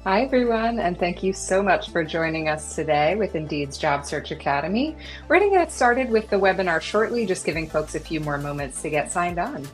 Hi, everyone, and thank you so much for joining us today with Indeed's Job Search Academy. We're going to get started with the webinar shortly, just giving folks a few more moments to get signed on.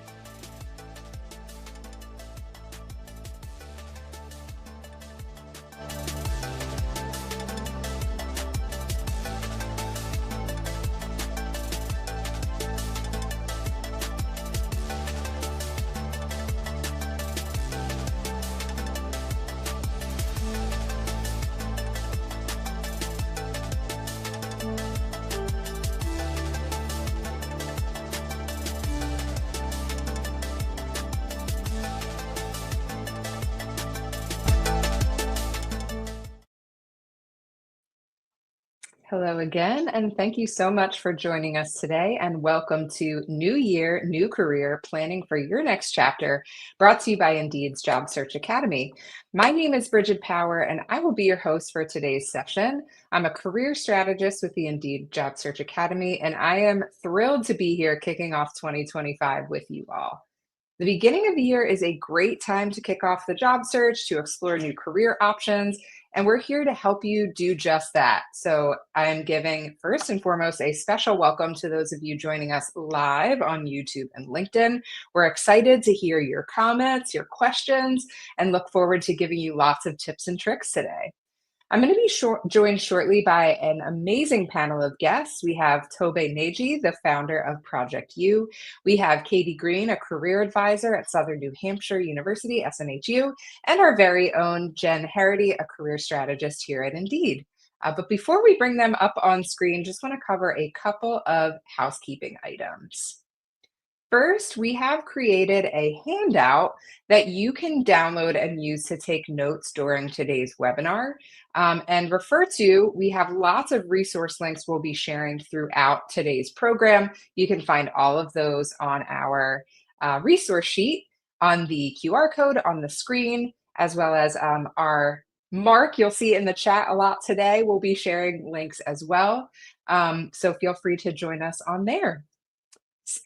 Hello again, and thank you so much for joining us today. And welcome to New Year, New Career Planning for Your Next Chapter, brought to you by Indeed's Job Search Academy. My name is Brighid Power, and I will be your host for today's session. I'm a career strategist with the Indeed Job Search Academy, and I am thrilled to be here kicking off 2025 with you all. The beginning of the year is a great time to kick off the job search, to explore new career options, and we're here to help you do just that. So I'm giving, first and foremost, a special welcome to those of you joining us live on YouTube and LinkedIn. We're excited to hear your comments, your questions, and look forward to giving you lots of tips and tricks today. I'm going to be joined shortly by an amazing panel of guests. We have Tobe Nneji, the founder of Project U. We have Greene, a career advisor at Southern New Hampshire University, SNHU, and our very own Jenn Herrity, a career strategist here at Indeed. But before we bring them up on screen, just want to cover a couple of housekeeping items. First, we have created a handout that you can download and use to take notes during today's webinar. And refer to, we have lots of resource links we'll be sharing throughout today's program. You can find all of those on our resource sheet, on the QR code on the screen, as well as our Mark, you'll see in the chat a lot today. We'll be sharing links as well. So feel free to join us on there.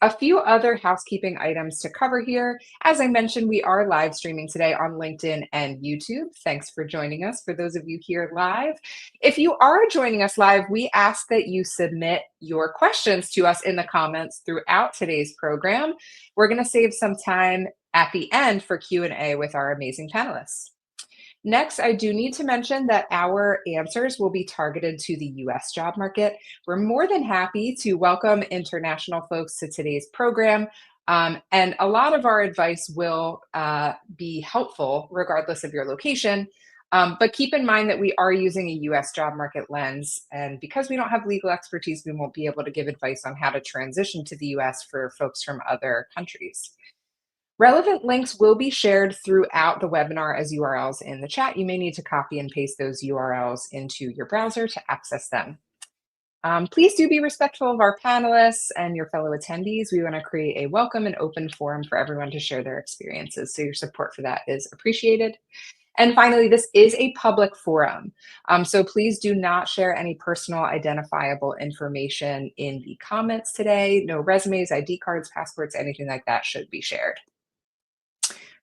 A few other housekeeping items to cover here. As I mentioned, we are live streaming today on LinkedIn and YouTube. Thanks for joining us, for those of you here live. If you are joining us live, we ask that you submit your questions to us in the comments throughout today's program. We're going to save some time at the end for Q&A with our amazing panelists. Next, I do need to mention that our answers will be targeted to the US job market. We're more than happy to welcome international folks to today's program. And a lot of our advice will be helpful regardless of your location. But keep in mind that we are using a US job market lens. And because we don't have legal expertise, we won't be able to give advice on how to transition to the US for folks from other countries. Relevant links will be shared throughout the webinar as URLs in the chat. You may need to copy and paste those URLs into your browser to access them. Please do be respectful of our panelists and your fellow attendees. We want to create a welcome and open forum for everyone to share their experiences, so your support for that is appreciated. And finally, this is a public forum, so please do not share any personal identifiable information in the comments today. No resumes, ID cards, passports, anything like that should be shared.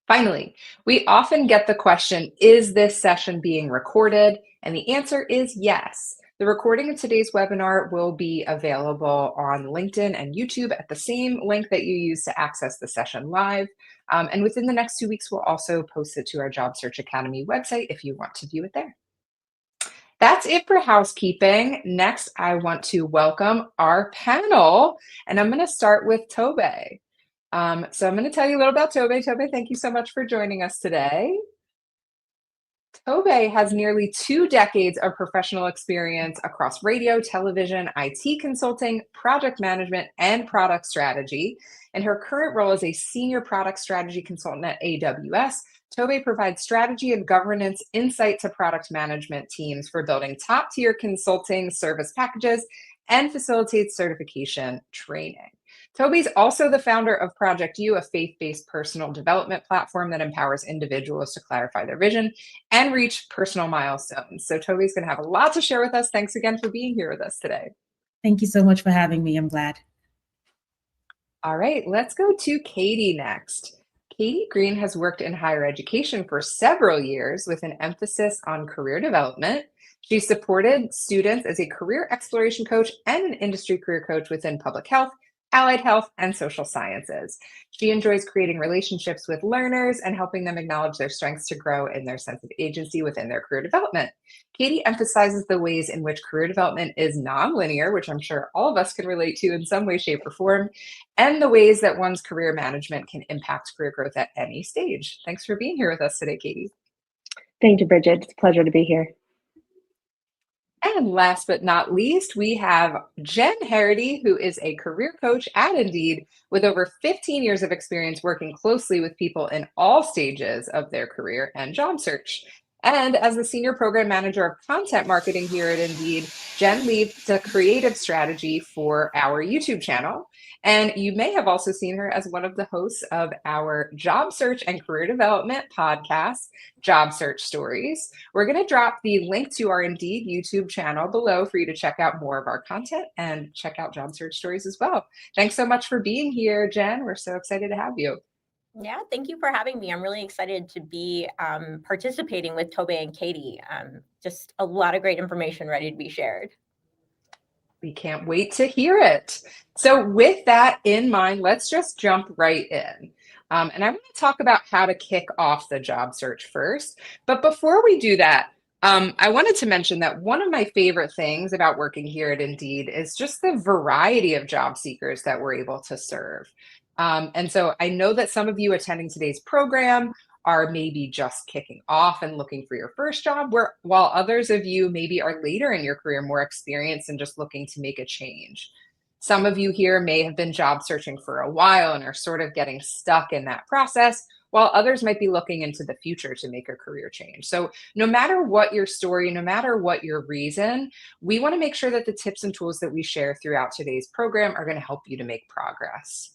Finally, we often get the question, is this session being recorded? And the answer is yes. The recording of today's webinar will be available on LinkedIn and YouTube at the same link that you use to access the session live. And within the next 2 weeks, we'll also post it to our Job Search Academy website if you want to view it there. That's it for housekeeping. Next, I want to welcome our panel, and I'm going to start with Tobe. So I'm going to tell you a little about Tobe. Tobe, thank you so much for joining us today. Tobe has nearly 2 decades of professional experience across radio, television, IT consulting, project management, and product strategy. And her current role as a senior product strategy consultant at AWS, Tobe provides strategy and governance insight to product management teams for building top-tier consulting service packages and facilitates certification training. Tobe's also the founder of Project U, a faith-based personal development platform that empowers individuals to clarify their vision and reach personal milestones. So Tobe's going to have a lot to share with us. Thanks again for being here with us today. Thank you so much for having me. I'm glad. All right, let's go to Katie next. Katie Greene has worked in higher education for several years with an emphasis on career development. She supported students as a career exploration coach and an industry career coach within public health, allied health, and social sciences. She enjoys creating relationships with learners and helping them acknowledge their strengths to grow in their sense of agency within their career development. Katie emphasizes the ways in which career development is nonlinear, which I'm sure all of us can relate to in some way, shape, or form, and the ways that one's career management can impact career growth at any stage. Thanks for being here with us today, Katie. Thank you, Bridget. It's a pleasure to be here. And last but not least, we have Jenn Herrity, who is a career coach at Indeed with over 15 years of experience working closely with people in all stages of their career and job search. And as the Senior Program Manager of Content Marketing here at Indeed, Jenn leads the creative strategy for our YouTube channel. And you may have also seen her as one of the hosts of our job search and career development podcast, Job Search Stories. We're going to drop the link to our Indeed YouTube channel below for you to check out more of our content and check out Job Search Stories as well. Thanks so much for being here, Jenn. We're so excited to have you. Yeah, thank you for having me. I'm really excited to be participating with Tobe and Katie. Just a lot of great information ready to be shared. We can't wait to hear it. So with that in mind, let's just jump right in. And I want to talk about how to kick off the job search first. But before we do that, I wanted to mention that one of my favorite things about working here at Indeed is just the variety of job seekers that we're able to serve. And so I know that some of you attending today's program are maybe just kicking off and looking for your first job, while others of you maybe are later in your career, more experienced and just looking to make a change. Some of you here may have been job searching for a while and are sort of getting stuck in that process, while others might be looking into the future to make a career change. So no matter what your story, no matter what your reason, we want to make sure that the tips and tools that we share throughout today's program are going to help you to make progress.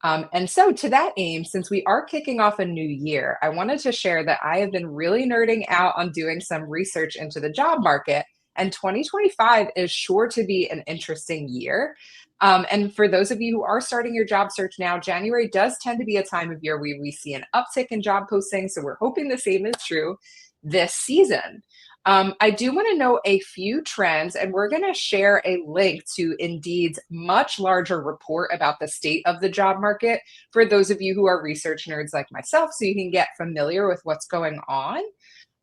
And so to that aim, since we are kicking off a new year, I wanted to share that I have been really nerding out on doing some research into the job market, and 2025 is sure to be an interesting year. And for those of you who are starting your job search now, January does tend to be a time of year where we see an uptick in job postings, so we're hoping the same is true this season. I do want to know a few trends, and we're going to share a link to Indeed's much larger report about the state of the job market for those of you who are research nerds like myself, so you can get familiar with what's going on.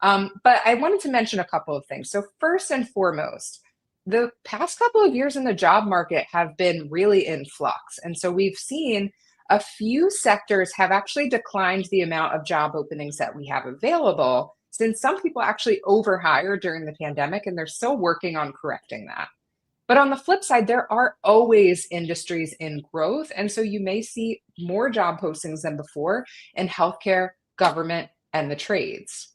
But I wanted to mention a couple of things. So first and foremost, the past couple of years in the job market have been really in flux. And so we've seen a few sectors have actually declined the amount of job openings that we have available, since some people actually overhired during the pandemic and they're still working on correcting that. But on the flip side, there are always industries in growth. And so you may see more job postings than before in healthcare, government, and the trades.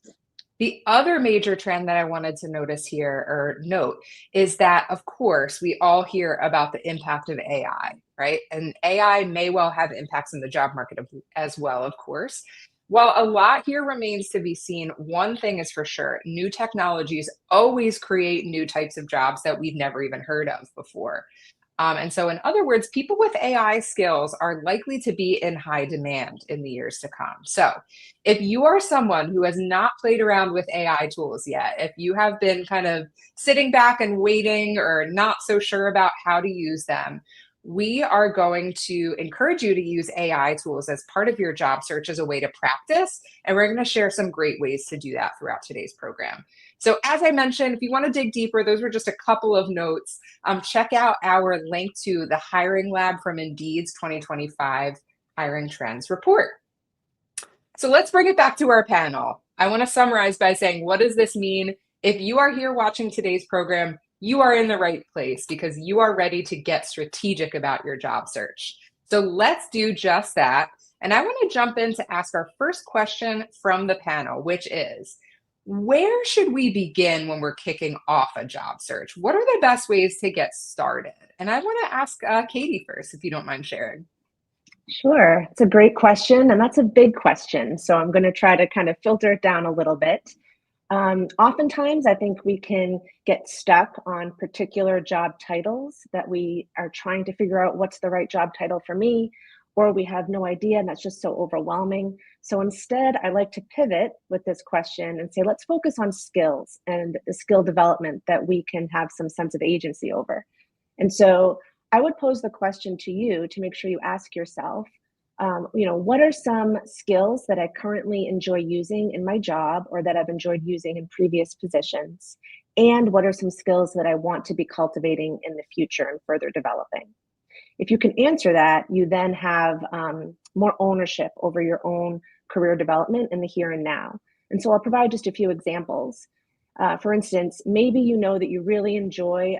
The other major trend that I wanted to note is that, of course, we all hear about the impact of AI, right? And AI may well have impacts in the job market as well, of course. While a lot here remains to be seen, one thing is for sure: new technologies always create new types of jobs that we've never even heard of before. And so in other words, people with AI skills are likely to be in high demand in the years to come. So if you are someone who has not played around with AI tools yet, if you have been kind of sitting back and waiting or not so sure about how to use them, we are going to encourage you to use AI tools as part of your job search as a way to practice. And we're going to share some great ways to do that throughout today's program. So as I mentioned, if you want to dig deeper, those were just a couple of notes. Check out our link to the Hiring Lab from Indeed's 2025 Hiring Trends Report. So let's bring it back to our panel. I want to summarize by saying, what does this mean? If you are here watching today's program, you are in the right place because you are ready to get strategic about your job search. So let's do just that. And I want to jump in to ask our first question from the panel, which is, where should we begin when we're kicking off a job search? What are the best ways to get started? And I want to ask Katie first, if you don't mind sharing. Sure, it's a great question, and that's a big question. So I'm going to try to kind of filter it down a little bit. Oftentimes, I think we can get stuck on particular job titles that we are trying to figure out what's the right job title for me, or we have no idea and that's just so overwhelming. So instead, I like to pivot with this question and say, let's focus on skills and the skill development that we can have some sense of agency over. And so I would pose the question to you to make sure you ask yourself, what are some skills that I currently enjoy using in my job or that I've enjoyed using in previous positions? And what are some skills that I want to be cultivating in the future and further developing? If you can answer that, you then have more ownership over your own career development in the here and now. And so I'll provide just a few examples. For instance, maybe you know that you really enjoy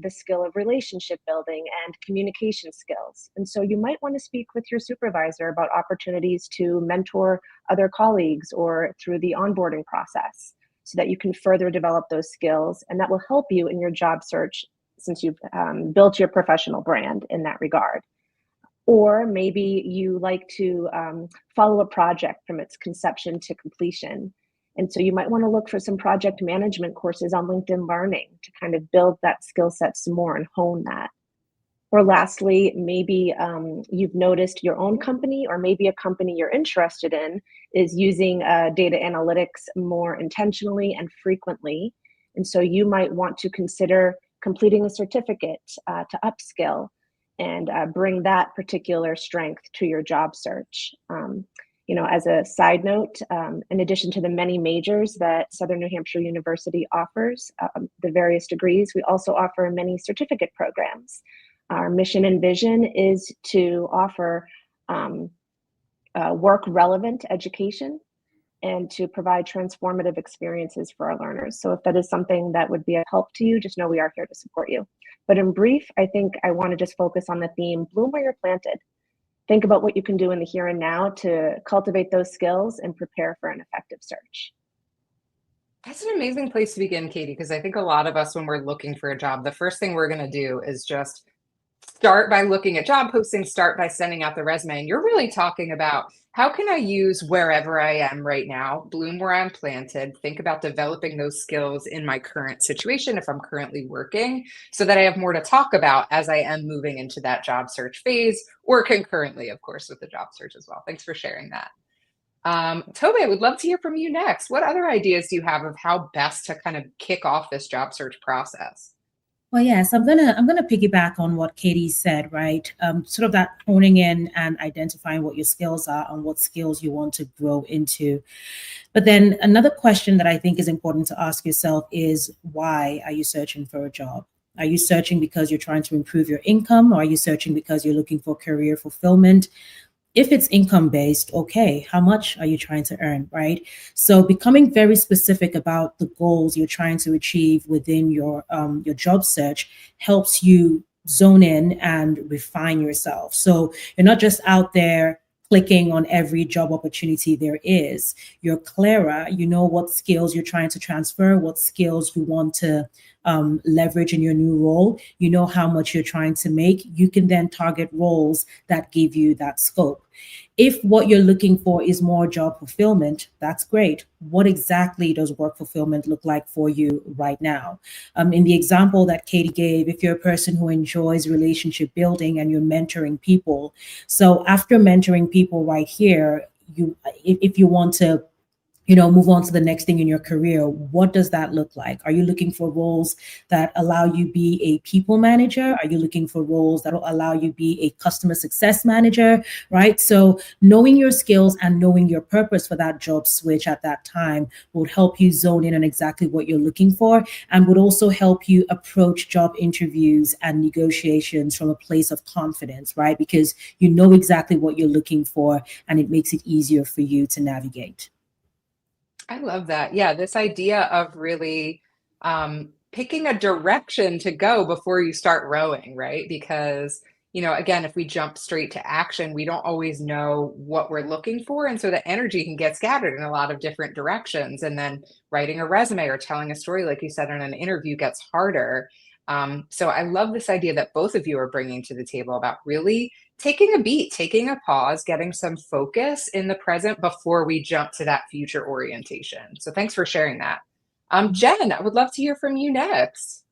the skill of relationship building and communication skills. And so you might want to speak with your supervisor about opportunities to mentor other colleagues or through the onboarding process so that you can further develop those skills. And that will help you in your job search since you've built your professional brand in that regard. Or maybe you like to follow a project from its conception to completion. And so you might want to look for some project management courses on LinkedIn Learning to kind of build that skill set some more and hone that. Or lastly, maybe you've noticed your own company or maybe a company you're interested in is using data analytics more intentionally and frequently. And so you might want to consider completing a certificate to upskill and bring that particular strength to your job search. As a side note, in addition to the many majors that Southern New Hampshire University offers, the various degrees, we also offer many certificate programs. Our mission and vision is to offer work-relevant education and to provide transformative experiences for our learners. So if that is something that would be a help to you, just know we are here to support you. But in brief, I think I want to just focus on the theme, bloom where you're planted. Think about what you can do in the here and now to cultivate those skills and prepare for an effective search. That's an amazing place to begin, Katie, because I think a lot of us, when we're looking for a job, the first thing we're going to do is just start by looking at job postings, start by sending out the resume. And you're really talking about how can I use wherever I am right now, bloom where I'm planted, think about developing those skills in my current situation if I'm currently working, so that I have more to talk about as I am moving into that job search phase or concurrently, of course, with the job search as well. Thanks for sharing that. Tobe, I would love to hear from you next. What other ideas do you have of how best to kind of kick off this job search process? Well, yes, I'm gonna piggyback on what Katie said, right? Sort of that honing in and identifying what your skills are and what skills you want to grow into. But then another question that I think is important to ask yourself is, why are you searching for a job? Are you searching because you're trying to improve your income, or are you searching because you're looking for career fulfillment? If it's income-based, okay, how much are you trying to earn, right? So becoming very specific about the goals you're trying to achieve within your job search helps you zone in and refine yourself. So you're not just out there clicking on every job opportunity there is. You're clearer, you know what skills you're trying to transfer, what skills you want to leverage in your new role. You know how much you're trying to make. You can then target roles that give you that scope. If what you're looking for is more job fulfillment, that's great. What exactly does work fulfillment look like for you right now? In the example that Katie gave, if you're a person who enjoys relationship building and you're mentoring people, so after mentoring people right here, if you want to move on to the next thing in your career, what does that look like? Are you looking for roles that allow you be a people manager? Are you looking for roles that will allow you be a customer success manager, right? So knowing your skills and knowing your purpose for that job switch at that time would help you zone in on exactly what you're looking for, and would also help you approach job interviews and negotiations from a place of confidence, right? Because you know exactly what you're looking for, and it makes it easier for you to navigate. I love that. Yeah, this idea of really picking a direction to go before you start rowing, right? Because, again, if we jump straight to action, we don't always know what we're looking for. And so the energy can get scattered in a lot of different directions. And then writing a resume or telling a story, like you said, in an interview gets harder. So I love this idea that both of you are bringing to the table about really taking a beat, taking a pause, getting some focus in the present before we jump to that future orientation. So thanks for sharing that. Jenn, I would love to hear from you next.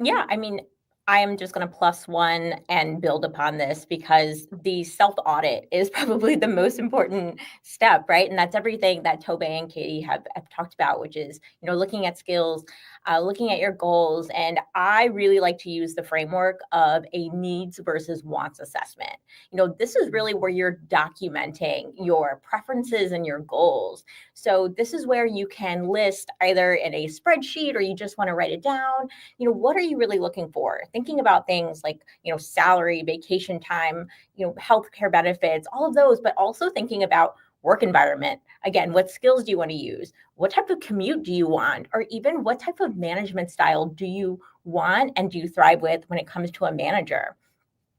Yeah, I mean, I am just going to plus one and build upon this, because the self-audit is probably the most important step, right? And that's everything that Tobe and Katie have talked about, which is, looking at skills, looking at your goals. And I really like to use the framework of a needs versus wants assessment. This is really where you're documenting your preferences and your goals. So this is where you can list, either in a spreadsheet or you just want to write it down, what are you really looking for? Thinking about things like, salary, vacation time, healthcare benefits, all of those, but also thinking about work environment. Again, what skills do you want to use? What type of commute do you want? Or even what type of management style do you want and do you thrive with when it comes to a manager?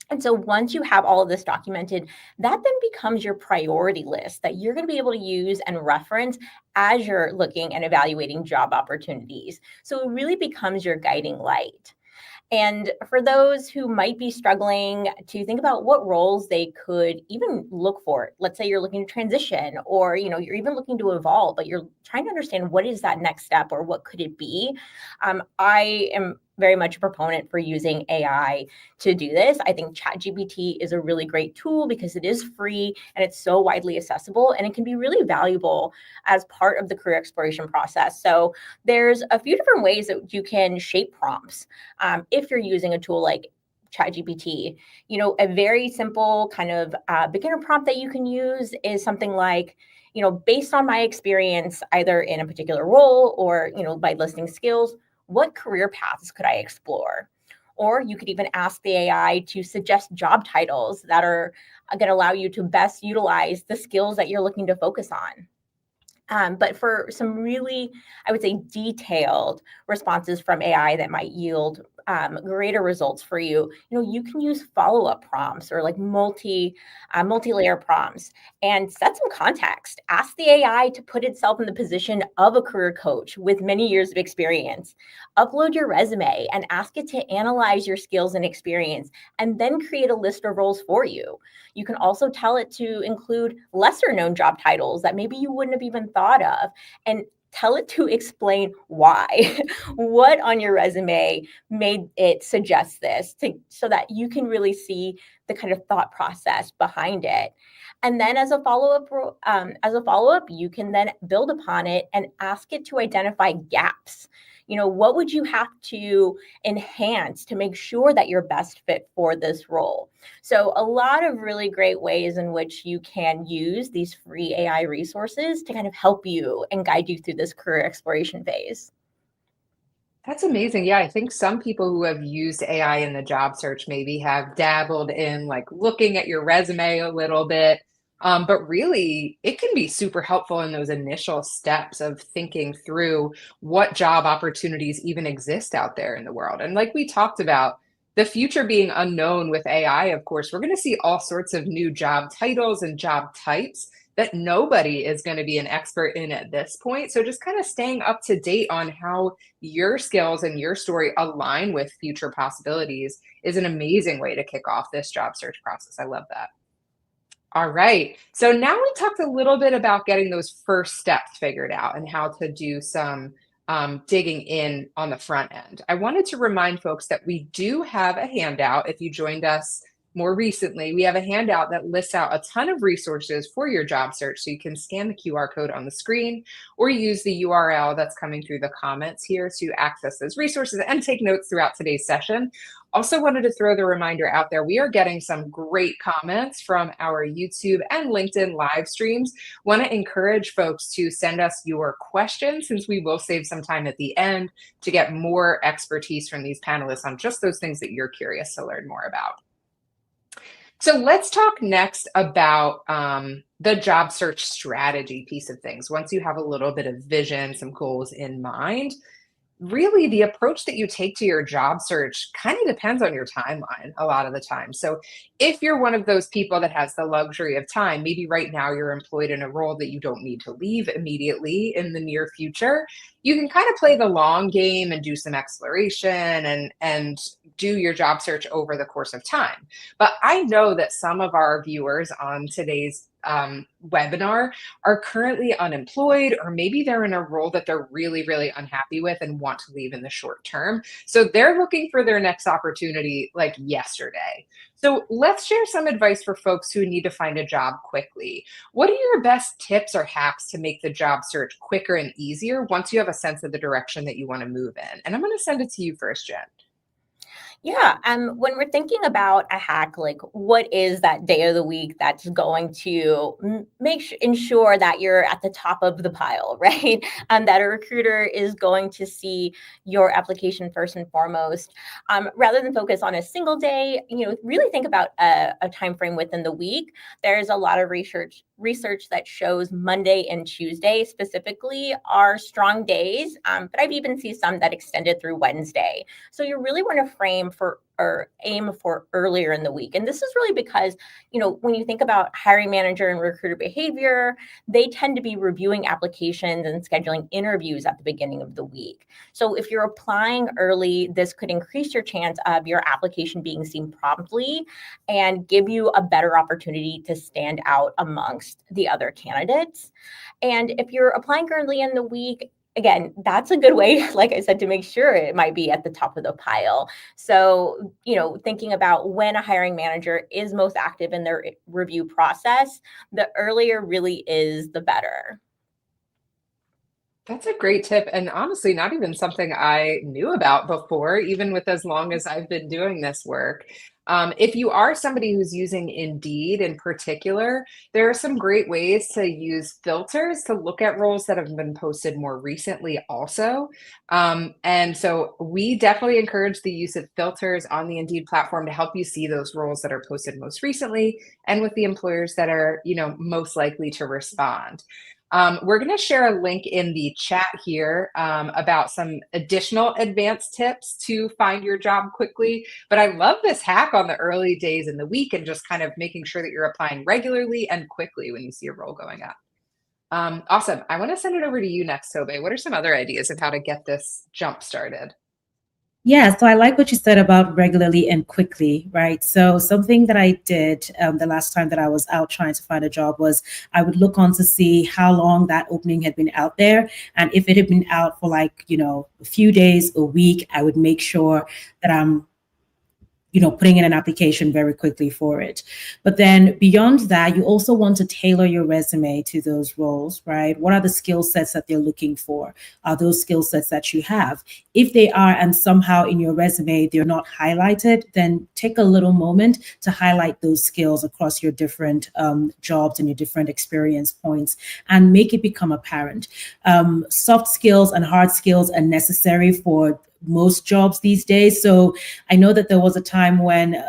And so once you have all of this documented, that then becomes your priority list that you're going to be able to use and reference as you're looking and evaluating job opportunities. So it really becomes your guiding light. And for those who might be struggling to think about what roles they could even look for, let's say you're looking to transition, or you're even looking to evolve, but you're trying to understand what is that next step or what could it be. I am very much a proponent for using AI to do this. I think ChatGPT is a really great tool because it is free and it's so widely accessible, and it can be really valuable as part of the career exploration process. So there's a few different ways that you can shape prompts. If you're using a tool like ChatGPT, a very simple kind of beginner prompt that you can use is something like, based on my experience, either in a particular role or, by listing skills, what career paths could I explore? Or you could even ask the AI to suggest job titles that are going to allow you to best utilize the skills that you're looking to focus on. But for some really, I would say, detailed responses from AI that might yield greater results for you, you can use follow-up prompts or like multi-layer prompts and set some context. Ask the AI to put itself in the position of a career coach with many years of experience. Upload your resume and ask it to analyze your skills and experience, and then create a list of roles for you. You can also tell it to include lesser known job titles that maybe you wouldn't have even thought of, and tell it to explain why. What on your resume made it suggest this, so that you can really see the kind of thought process behind it. And then as a follow-up, you can then build upon it and ask it to identify gaps. What would you have to enhance to make sure that you're best fit for this role? So a lot of really great ways in which you can use these free AI resources to kind of help you and guide you through this career exploration phase. That's amazing. Yeah, I think some people who have used AI in the job search maybe have dabbled in like looking at your resume a little bit. But really, it can be super helpful in those initial steps of thinking through what job opportunities even exist out there in the world. And like we talked about, the future being unknown with AI, of course, we're going to see all sorts of new job titles and job types that nobody is going to be an expert in at this point. So just kind of staying up to date on how your skills and your story align with future possibilities is an amazing way to kick off this job search process. I love that. All right. So now we talked a little bit about getting those first steps figured out and how to do some digging in on the front end. I wanted to remind folks that we do have a handout. If you joined us more recently, we have a handout that lists out a ton of resources for your job search. So you can scan the QR code on the screen or use the URL that's coming through the comments here to access those resources and take notes throughout today's session. Also wanted to throw the reminder out there, we are getting some great comments from our YouTube and LinkedIn live streams. Want to encourage folks to send us your questions, since we will save some time at the end to get more expertise from these panelists on just those things that you're curious to learn more about. So let's talk next about the job search strategy piece of things. Once you have a little bit of vision, some goals in mind, really the approach that you take to your job search kind of depends on your timeline a lot of the time. So if you're one of those people that has the luxury of time, maybe right now you're employed in a role that you don't need to leave immediately in the near future, you can kind of play the long game and do some exploration and do your job search over the course of time. But I know that some of our viewers on today's webinar are currently unemployed, or maybe they're in a role that they're really, really unhappy with and want to leave in the short term. So they're looking for their next opportunity like yesterday. So let's share some advice for folks who need to find a job quickly. What are your best tips or hacks to make the job search quicker and easier once you have a sense of the direction that you want to move in? And I'm going to send it to you first, Jenn. Yeah, when we're thinking about a hack, like what is that day of the week that's going to ensure that you're at the top of the pile, right? That a recruiter is going to see your application first and foremost, rather than focus on a single day. Really think about a time frame within the week. There's a lot of research that shows Monday and Tuesday specifically are strong days, but I've even seen some that extended through Wednesday. So you really want to aim for earlier in the week. And this is really because, when you think about hiring manager and recruiter behavior, they tend to be reviewing applications and scheduling interviews at the beginning of the week. So if you're applying early, this could increase your chance of your application being seen promptly and give you a better opportunity to stand out amongst the other candidates. And if you're applying early in the week, again, that's a good way, like I said, to make sure it might be at the top of the pile. So, thinking about when a hiring manager is most active in their review process, the earlier really is the better. That's a great tip. And honestly, not even something I knew about before, even with as long as I've been doing this work. If you are somebody who's using Indeed in particular, there are some great ways to use filters to look at roles that have been posted more recently also. And so we definitely encourage the use of filters on the Indeed platform to help you see those roles that are posted most recently and with the employers that are, most likely to respond. We're going to share a link in the chat here about some additional advanced tips to find your job quickly. But I love this hack on the early days in the week and just kind of making sure that you're applying regularly and quickly when you see a role going up. Awesome. I want to send it over to you next, Tobe. What are some other ideas of how to get this jump started? Yeah, so I like what you said about regularly and quickly, right? So something that I did the last time that I was out trying to find a job was I would look on to see how long that opening had been out there. And if it had been out for a few days, a week, I would make sure that I'm putting in an application very quickly for it. But then beyond that, you also want to tailor your resume to those roles, right? What are the skill sets that they're looking for? Are those skill sets that you have? If they are, and somehow in your resume, they're not highlighted, then take a little moment to highlight those skills across your different jobs and your different experience points and make it become apparent. Soft skills and hard skills are necessary for most jobs these days. So I know that there was a time when,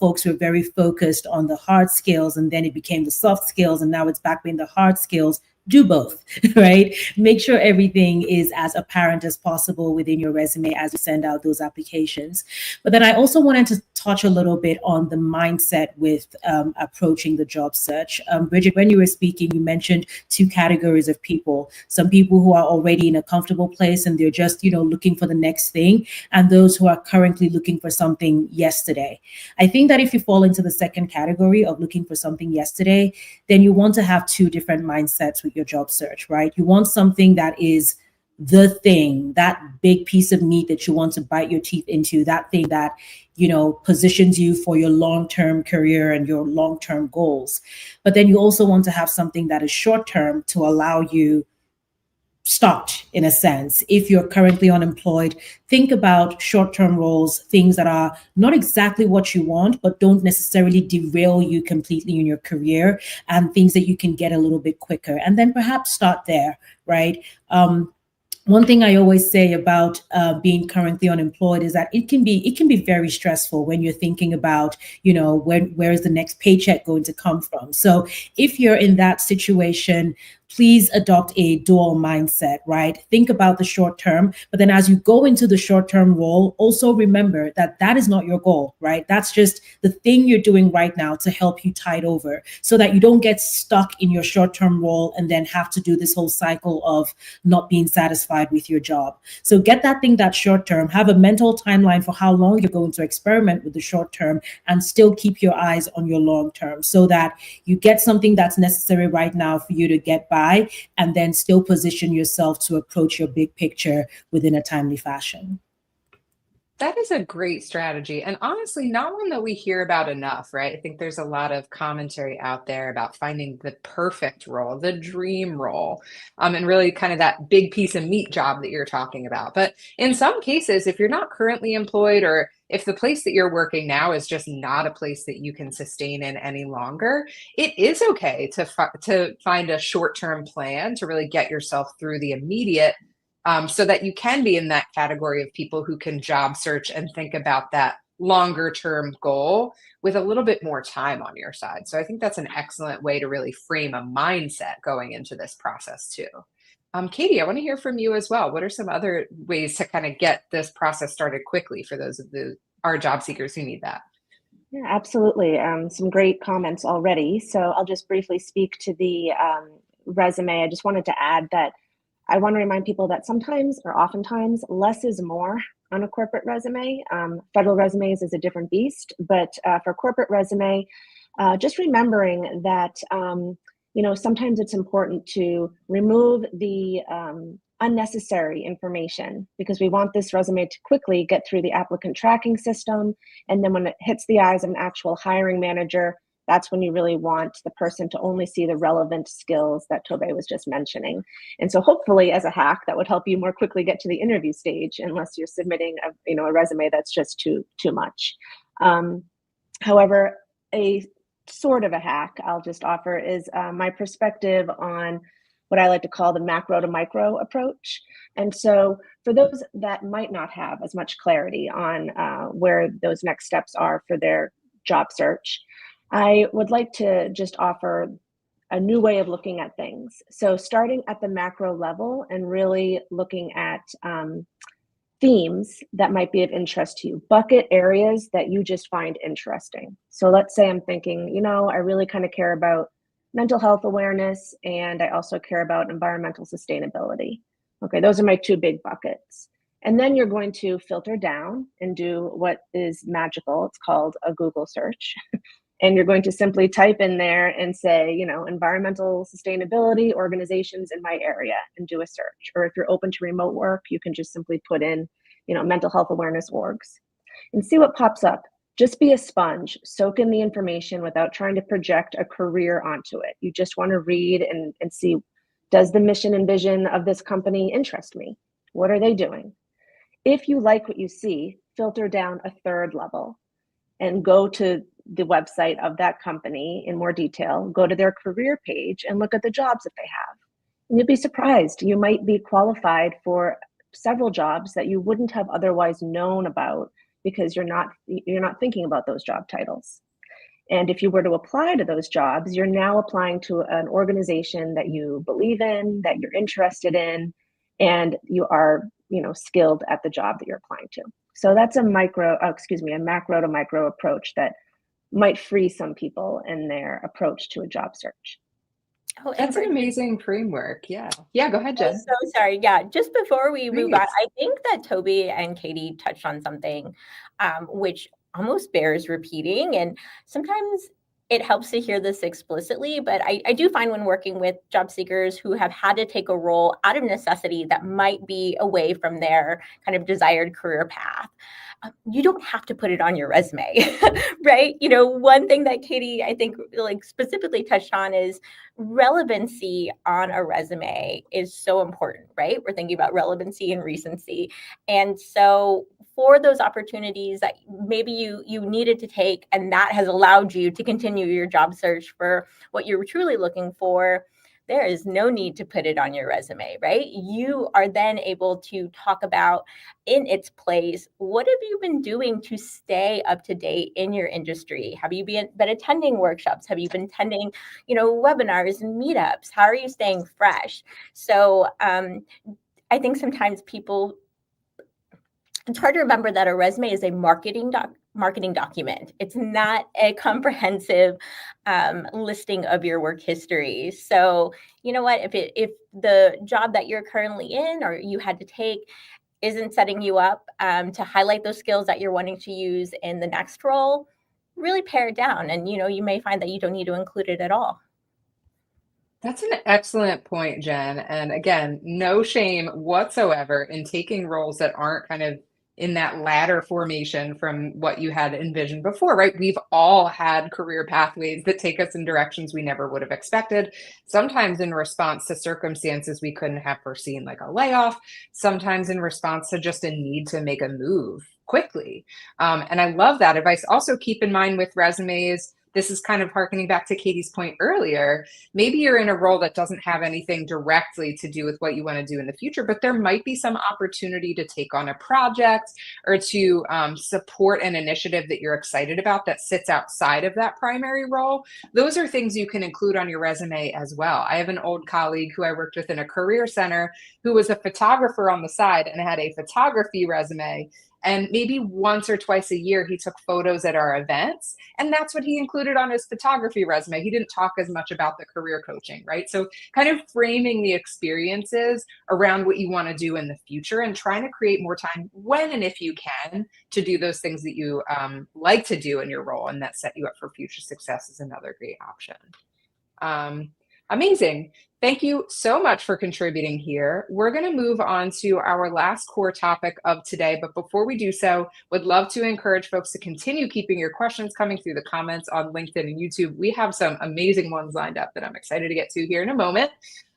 folks were very focused on the hard skills and then it became the soft skills and now it's back being the hard skills. Do both, right? Make sure everything is as apparent as possible within your resume as you send out those applications. But then I also wanted to touch a little bit on the mindset with approaching the job search. Brighid, when you were speaking, you mentioned two categories of people. Some people who are already in a comfortable place and they're just, looking for the next thing, and those who are currently looking for something yesterday. I think that if you fall into the second category of looking for something yesterday, then you want to have two different mindsets with your job search, right? You want something that is the thing, that big piece of meat that you want to bite your teeth into, that thing that, positions you for your long-term career and your long-term goals. But then you also want to have something that is short-term to allow you start, in a sense. If you're currently unemployed, think about short-term roles, things that are not exactly what you want, but don't necessarily derail you completely in your career, and things that you can get a little bit quicker. And then perhaps start there, right? One thing I always say about being currently unemployed is that it can be very stressful when you're thinking about, where is the next paycheck going to come from? So if you're in that situation, please adopt a dual mindset, right? Think about the short term, but then as you go into the short term role, also remember that that is not your goal, right? That's just the thing you're doing right now to help you tide over so that you don't get stuck in your short term role and then have to do this whole cycle of not being satisfied with your job. So get that thing that's short term, have a mental timeline for how long you're going to experiment with the short term, and still keep your eyes on your long term so that you get something that's necessary right now for you to get by, and then still position yourself to approach your big picture within a timely fashion. That is a great strategy. And honestly, not one that we hear about enough, right? I think there's a lot of commentary out there about finding the perfect role, the dream role, and really kind of that big piece of meat job that you're talking about. But in some cases, if you're not currently employed, or if the place that you're working now is just not a place that you can sustain in any longer, it is okay to find a short-term plan to really get yourself through the immediate, so that you can be in that category of people who can job search and think about that longer term goal with a little bit more time on your side. So I think that's an excellent way to really frame a mindset going into this process too. Katie, I want to hear from you as well. What are some other ways to kind of get this process started quickly for those of our job seekers who need that? Yeah, absolutely. Some great comments already. So I'll just briefly speak to the resume. I just wanted to add that I want to remind people that sometimes, or oftentimes, less is more on a corporate resume. Federal resumes is a different beast, but for corporate resume, just remembering that sometimes it's important to remove the unnecessary information, because we want this resume to quickly get through the applicant tracking system, and then when it hits the eyes of an actual hiring manager, that's when you really want the person to only see the relevant skills that Tobe was just mentioning. And so hopefully, as a hack, that would help you more quickly get to the interview stage, unless you're submitting a resume that's just too much. However, a sort of a hack I'll just offer is my perspective on what I like to call the macro to micro approach. And so for those that might not have as much clarity on where those next steps are for their job search, I would like to just offer a new way of looking at things. So starting at the macro level and really looking at themes that might be of interest to you, bucket areas that you just find interesting. So let's say I'm thinking, I really kind of care about mental health awareness, and I also care about environmental sustainability. Okay, those are my two big buckets. And then you're going to filter down and do what is magical. It's called a Google search. And you're going to simply type in there and say, environmental sustainability organizations in my area, and do a search. Or if you're open to remote work, you can just simply put in, mental health awareness orgs, and see what pops up. Just be a sponge, soak in the information without trying to project a career onto it. You just want to read and see, does the mission and vision of this company interest me? What are they doing? If you like what you see, filter down a third level and go to the website of that company in more detail, go to their career page and look at the jobs that they have. And you'll be surprised. You might be qualified for several jobs that you wouldn't have otherwise known about, because you're not thinking about those job titles. And if you were to apply to those jobs, you're now applying to an organization that you believe in, that you're interested in, and you are, skilled at the job that you're applying to. So that's a macro to micro approach that might free some people in their approach to a job search. Oh, That's an amazing framework. Yeah. Yeah, go ahead, Jen. I'm so sorry. Yeah, just before we move on, I think that Tobe and Katie touched on something which almost bears repeating. And sometimes it helps to hear this explicitly, but I do find when working with job seekers who have had to take a role out of necessity that might be away from their kind of desired career path, you don't have to put it on your resume, right? One thing that Katie, I think, specifically touched on is relevancy on a resume is so important, right? We're thinking about relevancy and recency. And so for those opportunities that maybe you needed to take, and that has allowed you to continue your job search for what you're truly looking for, there is no need to put it on your resume, right? You are then able to talk about in its place, what have you been doing to stay up to date in your industry? Have you been attending workshops? Have you been attending, webinars and meetups? How are you staying fresh? So I think sometimes it's hard to remember that a resume is a marketing document. It's not a comprehensive listing of your work history. So you know what, if the job that you're currently in or you had to take isn't setting you up to highlight those skills that you're wanting to use in the next role, really pare it down. And you may find that you don't need to include it at all. That's an excellent point, Jen. And again, no shame whatsoever in taking roles that aren't kind of in that ladder formation from what you had envisioned before, right? We've all had career pathways that take us in directions we never would have expected, sometimes in response to circumstances we couldn't have foreseen, like a layoff, sometimes in response to just a need to make a move quickly. And I love that advice. Also, keep in mind with resumes, this is kind of harkening back to Katie's point earlier. Maybe you're in a role that doesn't have anything directly to do with what you want to do in the future, but there might be some opportunity to take on a project or to support an initiative that you're excited about that sits outside of that primary role. Those are things you can include on your resume as well. I have an old colleague who I worked with in a career center who was a photographer on the side and had a photography resume. And maybe once or twice a year, he took photos at our events. And that's what he included on his photography resume. He didn't talk as much about the career coaching, right? So kind of framing the experiences around what you want to do in the future and trying to create more time when and if you can to do those things that you like to do in your role and that set you up for future success is another great option. Amazing. Thank you so much for contributing here. We're going to move on to our last core topic of today. But before we do so, would love to encourage folks to continue keeping your questions coming through the comments on LinkedIn and YouTube. We have some amazing ones lined up that I'm excited to get to here in a moment.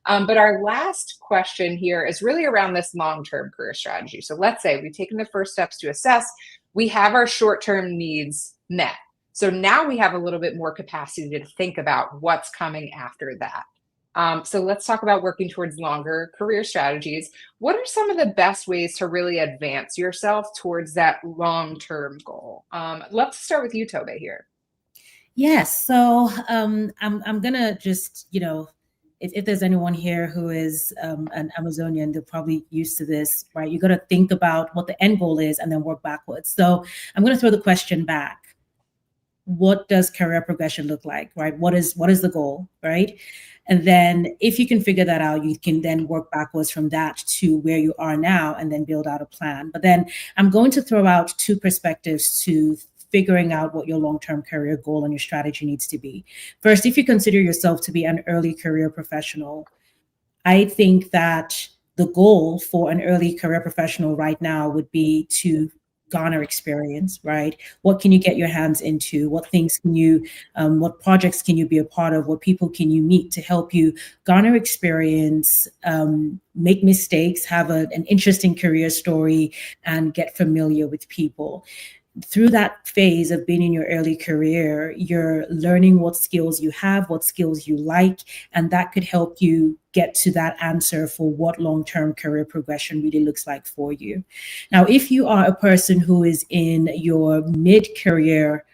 But our last question here is really around this long-term career strategy. So let's say we've taken the first steps to assess, we have our short-term needs met. So now we have a little bit more capacity to think about what's coming after that. So let's talk about working towards longer career strategies. What are some of the best ways to really advance yourself towards that long-term goal? I'd love to start with you, Tobe, here. Yes. So I'm gonna just, if there's anyone here who is an Amazonian, they're probably used to this, right? You got to think about what the end goal is and then work backwards. So I'm going to throw the question back. What does career progression look like, right? What is the goal, right? And then if you can figure that out, you can then work backwards from that to where you are now and then build out a plan. But then I'm going to throw out two perspectives to figuring out what your long-term career goal and your strategy needs to be. First, if you consider yourself to be an early career professional, I think that the goal for an early career professional right now would be to garner experience, right? What can you get your hands into? What things can you, what projects can you be a part of? What people can you meet to help you garner experience, make mistakes, have an interesting career story, and get familiar with people. Through that phase of being in your early career, you're learning what skills you have, what skills you like, and that could help you get to that answer for what long-term career progression really looks like for you. Now, if you are a person who is in your mid-career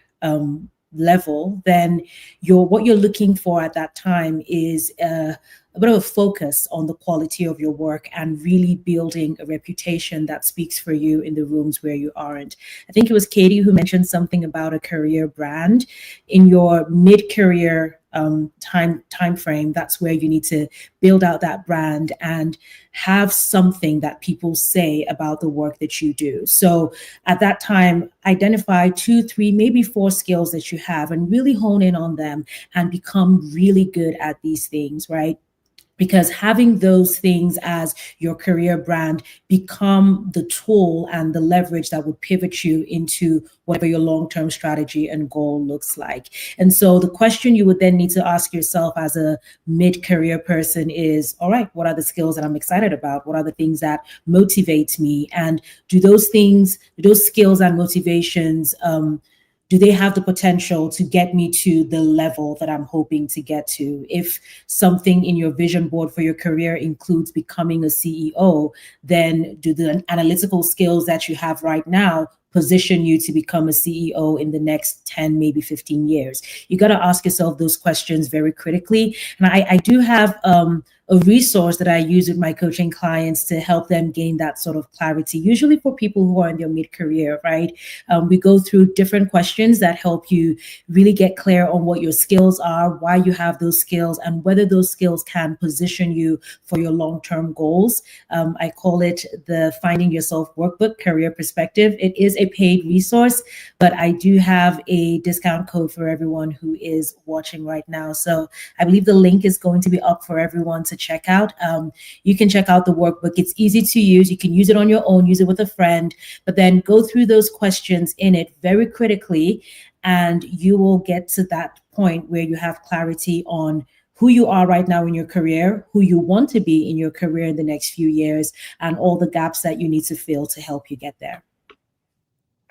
level, then what you're looking for at that time is a bit of a focus on the quality of your work and really building a reputation that speaks for you in the rooms where you aren't. I think it was Katie who mentioned something about a career brand. In your mid-career time frame, that's where you need to build out that brand and have something that people say about the work that you do. So at that time, identify 2, 3, maybe 4 skills that you have and really hone in on them and become really good at these things, right? Because having those things as your career brand become the tool and the leverage that would pivot you into whatever your long-term strategy and goal looks like. And so the question you would then need to ask yourself as a mid-career person is, all right, what are the skills that I'm excited about? What are the things that motivate me? And do those things, those skills and motivations do they have the potential to get me to the level that I'm hoping to get to? If something in your vision board for your career includes becoming a CEO, then do the analytical skills that you have right now position you to become a CEO in the next 10, maybe 15 years? You got to ask yourself those questions very critically. And I do have a resource that I use with my coaching clients to help them gain that sort of clarity, usually for people who are in their mid-career, right? We go through different questions that help you really get clear on what your skills are, why you have those skills, and whether those skills can position you for your long-term goals. I call it the Finding Yourself Workbook Career Perspective. It is a paid resource, but I do have a discount code for everyone who is watching right now. So I believe the link is going to be up for everyone to check out. You can check out the workbook. It's easy to use. You can use it on your own, use it with a friend, but then go through those questions in it very critically, and you will get to that point where you have clarity on who you are right now in your career, who you want to be in your career in the next few years, and all the gaps that you need to fill to help you get there.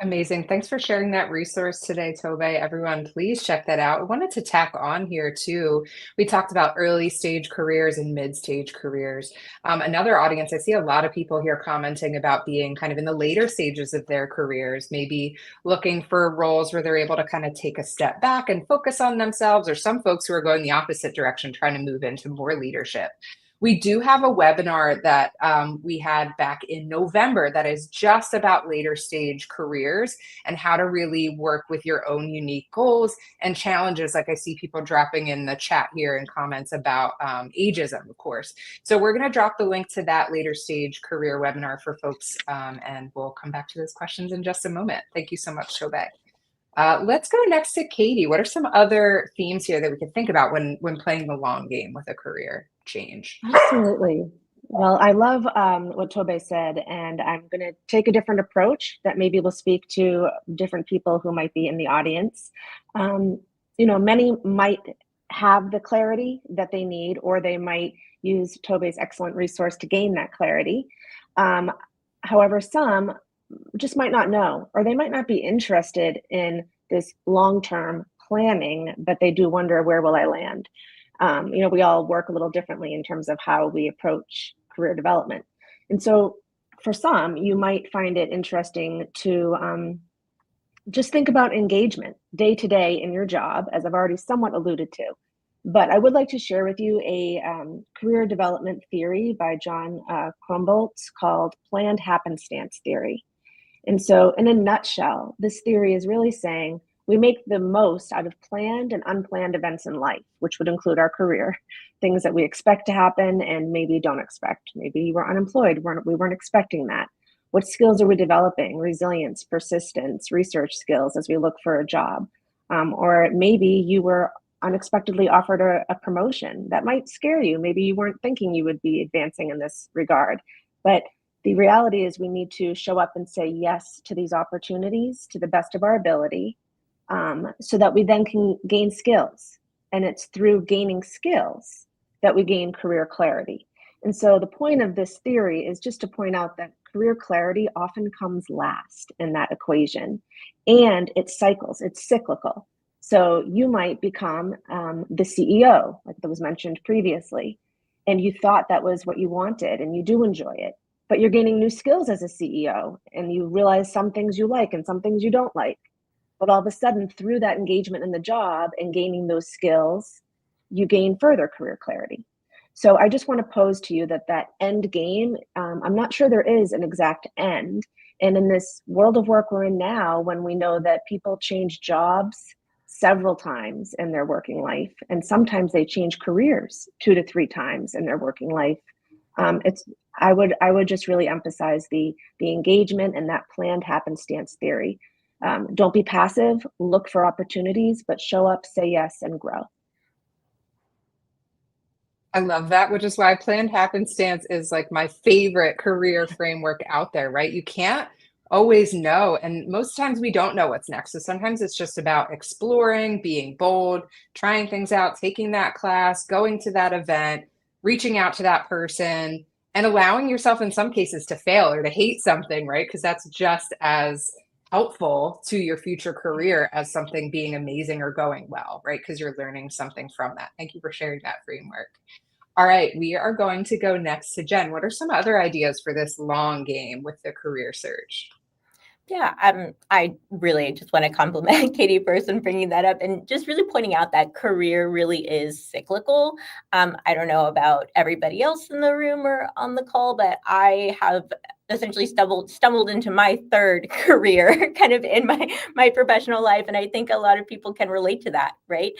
Amazing. Thanks for sharing that resource today, Tobe. Everyone, please check that out. I wanted to tack on here too. We talked about early stage careers and mid-stage careers. Another audience, I see a lot of people here commenting about being kind of in the later stages of their careers, maybe looking for roles where they're able to kind of take a step back and focus on themselves, or some folks who are going the opposite direction, trying to move into more leadership. We do have a webinar that we had back in November that is just about later stage careers and how to really work with your own unique goals and challenges. Like I see people dropping in the chat here in comments about ageism, of course. So we're going to drop the link to that later stage career webinar for folks, and we'll come back to those questions in just a moment. Thank you so much, Tobe. Let's go next to Katie. What are some other themes here that we can think about when playing the long game with a career change? Absolutely. Well, I love what Tobe said, and I'm going to take a different approach that maybe will speak to different people who might be in the audience. Many might have the clarity that they need, or they might use Tobe's excellent resource to gain that clarity. However, some just might not know, or they might not be interested in this long-term planning, but they do wonder, where will I land? We all work a little differently in terms of how we approach career development. And so for some, you might find it interesting to just think about engagement day to day in your job, as I've already somewhat alluded to. But I would like to share with you a career development theory by John Krumboltz called planned happenstance theory. And so in a nutshell, this theory is really saying we make the most out of planned and unplanned events in life, which would include our career, things that we expect to happen and maybe don't expect. Maybe we're unemployed, we weren't expecting that. What skills are we developing? Resilience, persistence, research skills as we look for a job. Or maybe you were unexpectedly offered a promotion that might scare you. Maybe you weren't thinking you would be advancing in this regard. But the reality is we need to show up and say yes to these opportunities to the best of our ability, so that we then can gain skills. And it's through gaining skills that we gain career clarity. And so the point of this theory is just to point out that career clarity often comes last in that equation, and it cycles, it's cyclical. So you might become the CEO, like that was mentioned previously, and you thought that was what you wanted, and you do enjoy it, but you're gaining new skills as a CEO, and you realize some things you like and some things you don't like. But all of a sudden, through that engagement in the job and gaining those skills, you gain further career clarity. So I just want to pose to you that end game, I'm not sure there is an exact end. And in this world of work we're in now, when we know that people change jobs several times in their working life, and sometimes they change careers 2 to 3 times in their working life, I would just really emphasize the engagement and that planned happenstance theory. Don't be passive, look for opportunities, but show up, say yes, and grow. I love that, which is why planned happenstance is like my favorite career framework out there, right? You can't always know. And most times we don't know what's next. So sometimes it's just about exploring, being bold, trying things out, taking that class, going to that event, reaching out to that person, and allowing yourself in some cases to fail or to hate something, right? Because that's just as helpful to your future career as something being amazing or going well, right? Because you're learning something from that. Thank you for sharing that framework. All right, we are going to go next to Jenn. What are some other ideas for this long game with the career search? Yeah, I really just want to compliment Katie first on bringing that up and just really pointing out that career really is cyclical. I don't know about everybody else in the room or on the call, but I have essentially stumbled into my third career kind of in my professional life. And I think a lot of people can relate to that, right?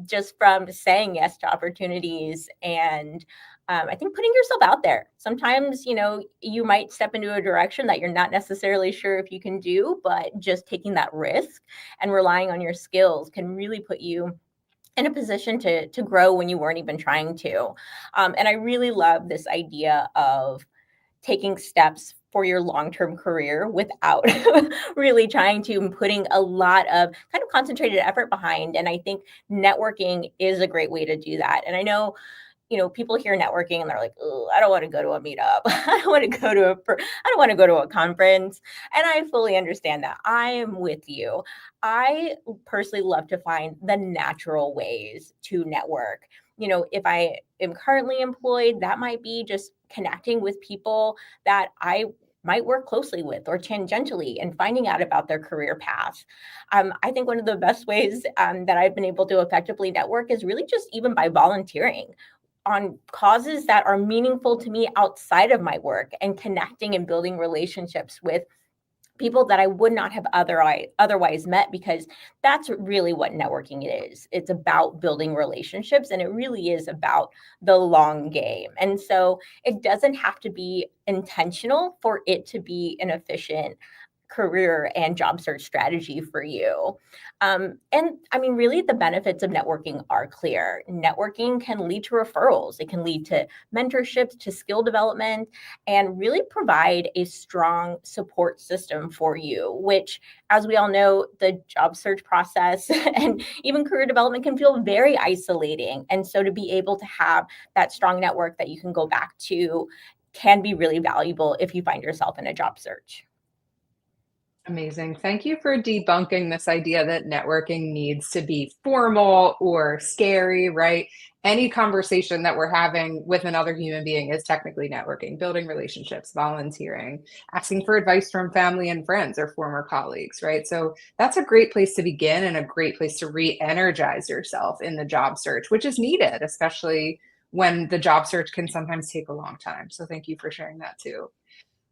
Just from saying yes to opportunities and I think putting yourself out there. Sometimes, you might step into a direction that you're not necessarily sure if you can do, but just taking that risk and relying on your skills can really put you in a position to grow when you weren't even trying to. And I really love this idea of taking steps for your long-term career without really trying to and putting a lot of kind of concentrated effort behind. And I think networking is a great way to do that. And I know people hear networking and they're like, oh, I don't want to go to a meetup. I don't want to go to a conference. And I fully understand that. I am with you. I personally love to find the natural ways to network. If I am currently employed, that might be just connecting with people that I might work closely with or tangentially and finding out about their career path. I think one of the best ways that I've been able to effectively network is really just even by volunteering on causes that are meaningful to me outside of my work and connecting and building relationships with people that I would not have otherwise met, because that's really what networking is. It's about building relationships, and it really is about the long game. And so it doesn't have to be intentional for it to be an efficient career and job search strategy for you. And I mean, really the benefits of networking are clear. Networking can lead to referrals. It can lead to mentorships, to skill development, and really provide a strong support system for you, which, as we all know, the job search process and even career development can feel very isolating. And so to be able to have that strong network that you can go back to can be really valuable if you find yourself in a job search. Amazing. Thank you for debunking this idea that networking needs to be formal or scary, right? Any conversation that we're having with another human being is technically networking, building relationships, volunteering, asking for advice from family and friends or former colleagues, right? So that's a great place to begin and a great place to re-energize yourself in the job search, which is needed, especially when the job search can sometimes take a long time. So thank you for sharing that too.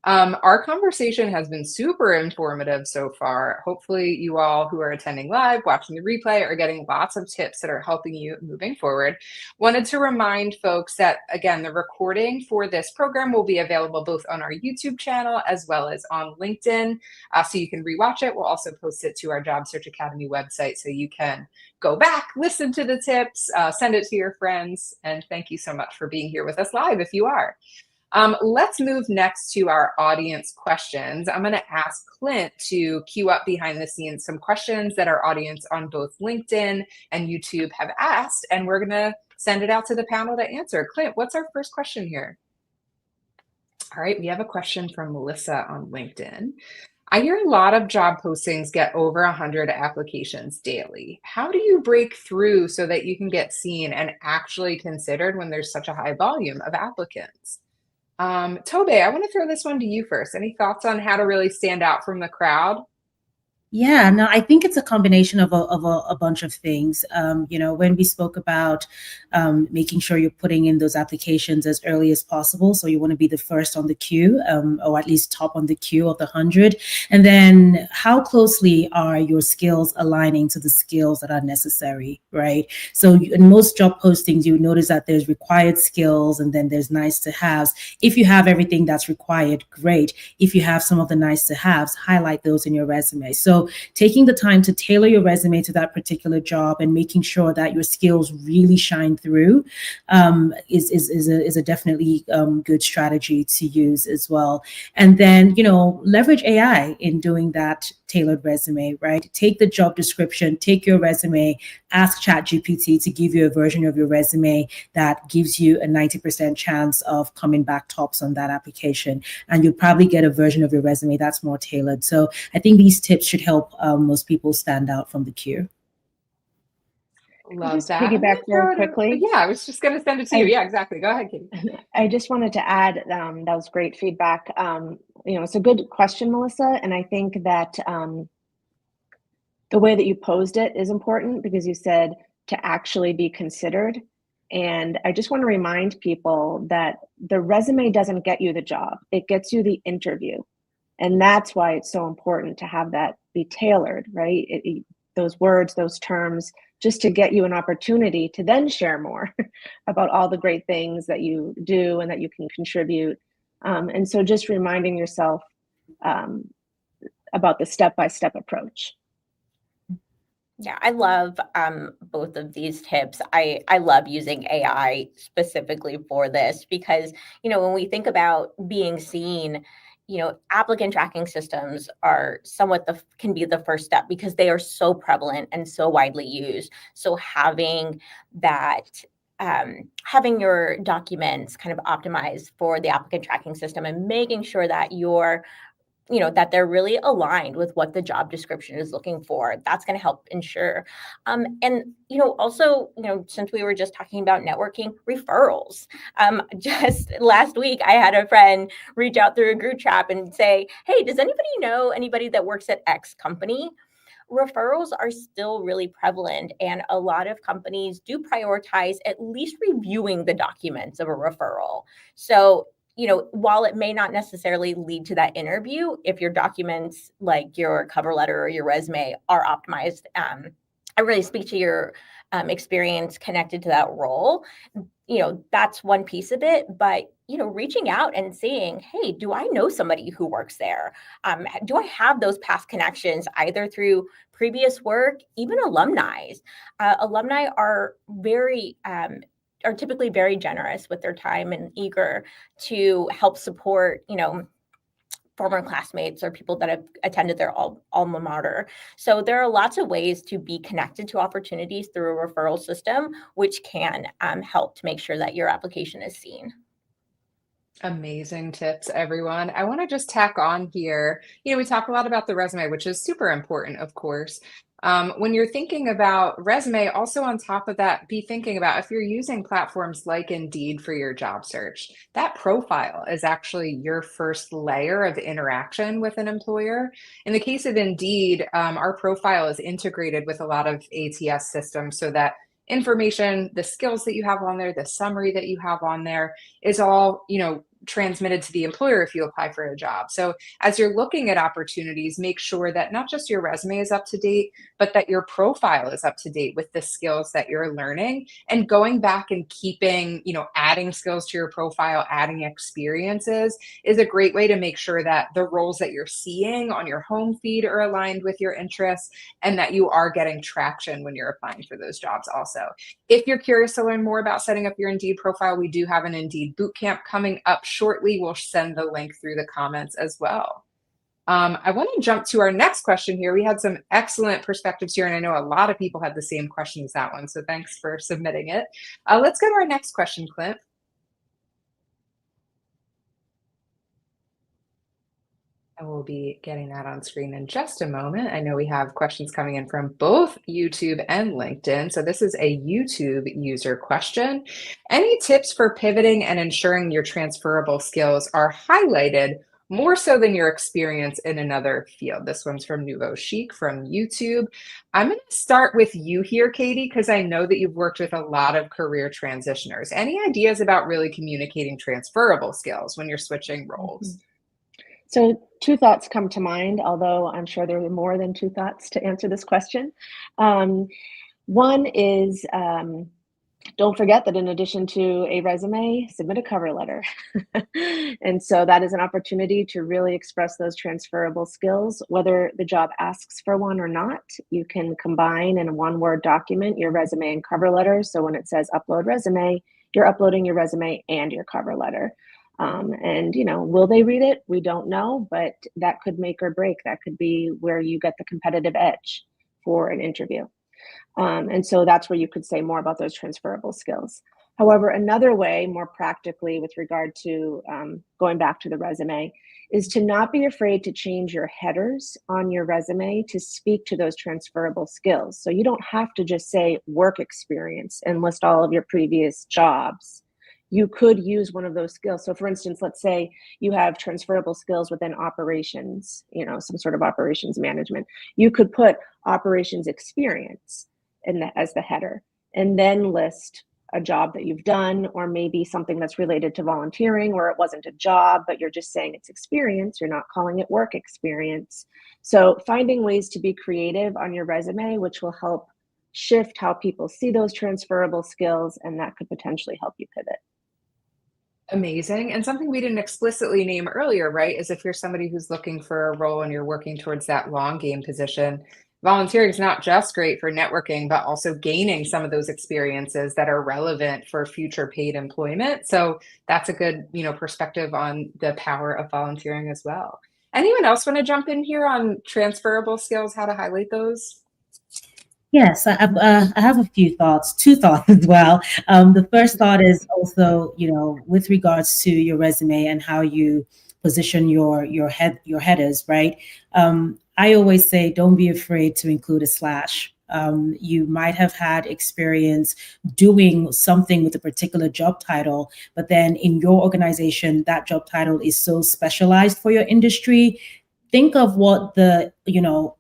Our conversation has been super informative so far. Hopefully you all who are attending live, watching the replay, are getting lots of tips that are helping you moving forward. Wanted to remind folks that, again, the recording for this program will be available both on our YouTube channel as well as on LinkedIn, so you can rewatch it. We'll also post it to our Job Search Academy website so you can go back, listen to the tips, send it to your friends, and thank you so much for being here with us live if you are. Let's move next to our audience questions. I'm going to ask Clint to queue up behind the scenes some questions that our audience on both LinkedIn and YouTube have asked, and we're going to send it out to the panel to answer. Clint, what's our first question here? All right, we have a question from Melissa on LinkedIn. I hear a lot of job postings get over 100 applications daily. How do you break through so that you can get seen and actually considered when there's such a high volume of applicants? Tobe, I want to throw this one to you first. Any thoughts on how to really stand out from the crowd? Yeah, no, I think it's a combination of a bunch of things. When we spoke about making sure you're putting in those applications as early as possible, so you want to be the first on the queue, or at least top on the queue of the 100. And then how closely are your skills aligning to the skills that are necessary, right? So in most job postings, you notice that there's required skills and then there's nice to haves. If you have everything that's required, great. If you have some of the nice to haves, highlight those in your resume. So taking the time to tailor your resume to that particular job and making sure that your skills really shine through is a definitely good strategy to use as well. And then, leverage AI in doing that tailored resume, right? Take the job description, take your resume, ask ChatGPT to give you a version of your resume that gives you a 90% chance of coming back tops on that application. And you'll probably get a version of your resume that's more tailored. So I think these tips should help most people stand out from the queue. Love just that. piggyback very quickly. Yeah, I was just going to send it to you. Yeah, exactly. Go ahead, Katie. I just wanted to add, that was great feedback. It's a good question, Melissa. And I think that the way that you posed it is important, because you said to actually be considered. And I just want to remind people that the resume doesn't get you the job. It gets you the interview. And that's why it's so important to have that be tailored, right? Those words, those terms, just to get you an opportunity to then share more about all the great things that you do and that you can contribute. And so just reminding yourself about the step-by-step approach. Yeah, I love both of these tips. I love using AI specifically for this because, when we think about being seen, applicant tracking systems are can be the first step because they are so prevalent and so widely used. So having that, having your documents kind of optimized for the applicant tracking system and making sure that that they're really aligned with what the job description is looking for. That's going to help ensure. Also, since we were just talking about networking, referrals. Just last week, I had a friend reach out through a group chat and say, hey, does anybody know anybody that works at X company? Referrals are still really prevalent, and a lot of companies do prioritize at least reviewing the documents of a referral. So while it may not necessarily lead to that interview, if your documents like your cover letter or your resume are optimized, I really speak to your experience connected to that role. That's one piece of it. But, reaching out and saying, hey, do I know somebody who works there? Do I have those past connections either through previous work, even alumni? Alumni are typically very generous with their time and eager to help support, former classmates or people that have attended their alma mater. So there are lots of ways to be connected to opportunities through a referral system, which can help to make sure that your application is seen. Amazing tips, everyone. I want to just tack on here. We talk a lot about the resume, which is super important, of course. When you're thinking about resume, also on top of that, be thinking about if you're using platforms like Indeed for your job search, that profile is actually your first layer of interaction with an employer. In the case of Indeed, our profile is integrated with a lot of ATS systems so that information, the skills that you have on there, the summary that you have on there is all, transmitted to the employer if you apply for a job. So as you're looking at opportunities, make sure that not just your resume is up to date, but that your profile is up to date with the skills that you're learning, and going back and keeping, adding skills to your profile, adding experiences is a great way to make sure that the roles that you're seeing on your home feed are aligned with your interests and that you are getting traction when you're applying for those jobs also. If you're curious to learn more about setting up your Indeed profile, we do have an Indeed bootcamp coming up shortly. We'll send the link through the comments as well. I want to jump to our next question here. We had some excellent perspectives here, and I know a lot of people had the same question as that one, so thanks for submitting it. Let's go to our next question, Clint. And we'll be getting that on screen in just a moment. I know we have questions coming in from both YouTube and LinkedIn. So this is a YouTube user question. Any tips for pivoting and ensuring your transferable skills are highlighted more so than your experience in another field? This one's from Nouveau Chic from YouTube. I'm going to start with you here, Katie, because I know that you've worked with a lot of career transitioners. Any ideas about really communicating transferable skills when you're switching roles? So 2 thoughts come to mind, although I'm sure there are more than 2 thoughts to answer this question. One is, don't forget that in addition to a resume, submit a cover letter. And so that is an opportunity to really express those transferable skills, whether the job asks for one or not. You can combine in a one-word document your resume and cover letter. So when it says upload resume, you're uploading your resume and your cover letter. And, will they read it? We don't know, but that could make or break. That could be where you get the competitive edge for an interview. And so that's where you could say more about those transferable skills. However, another way, more practically, with regard to going back to the resume, is to not be afraid to change your headers on your resume to speak to those transferable skills. So you don't have to just say work experience and list all of your previous jobs. You could use one of those skills. So for instance, let's say you have transferable skills within operations, some sort of operations management. You could put operations experience as the header, and then list a job that you've done, or maybe something that's related to volunteering, where it wasn't a job, but you're just saying it's experience. You're not calling it work experience. So finding ways to be creative on your resume, which will help shift how people see those transferable skills, and that could potentially help you pivot. Amazing. And something we didn't explicitly name earlier, right, is if you're somebody who's looking for a role and you're working towards that long game position, volunteering is not just great for networking, but also gaining some of those experiences that are relevant for future paid employment. So that's a good, perspective on the power of volunteering as well. Anyone else want to jump in here on transferable skills, how to highlight those? Yes, I have a few thoughts, two thoughts as well. The first thought is also, with regards to your resume and how you position your headers, right? I always say, don't be afraid to include a slash. You might have had experience doing something with a particular job title, but then in your organization, that job title is so specialized for your industry. Think of what the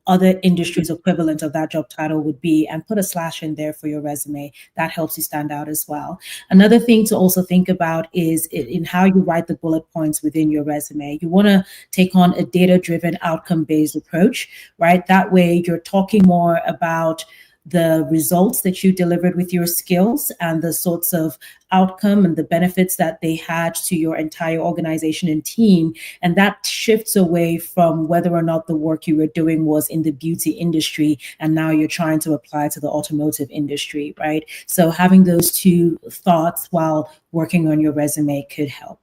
other industries equivalent of that job title would be and put a slash in there for your resume. That helps you stand out as well. Another thing to also think about is in how you write the bullet points within your resume. You want to take on a data-driven, outcome-based approach, right? That way you're talking more about the results that you delivered with your skills and the sorts of outcome and the benefits that they had to your entire organization and team. And that shifts away from whether or not the work you were doing was in the beauty industry and now you're trying to apply to the automotive industry, right? So having those two thoughts while working on your resume could help.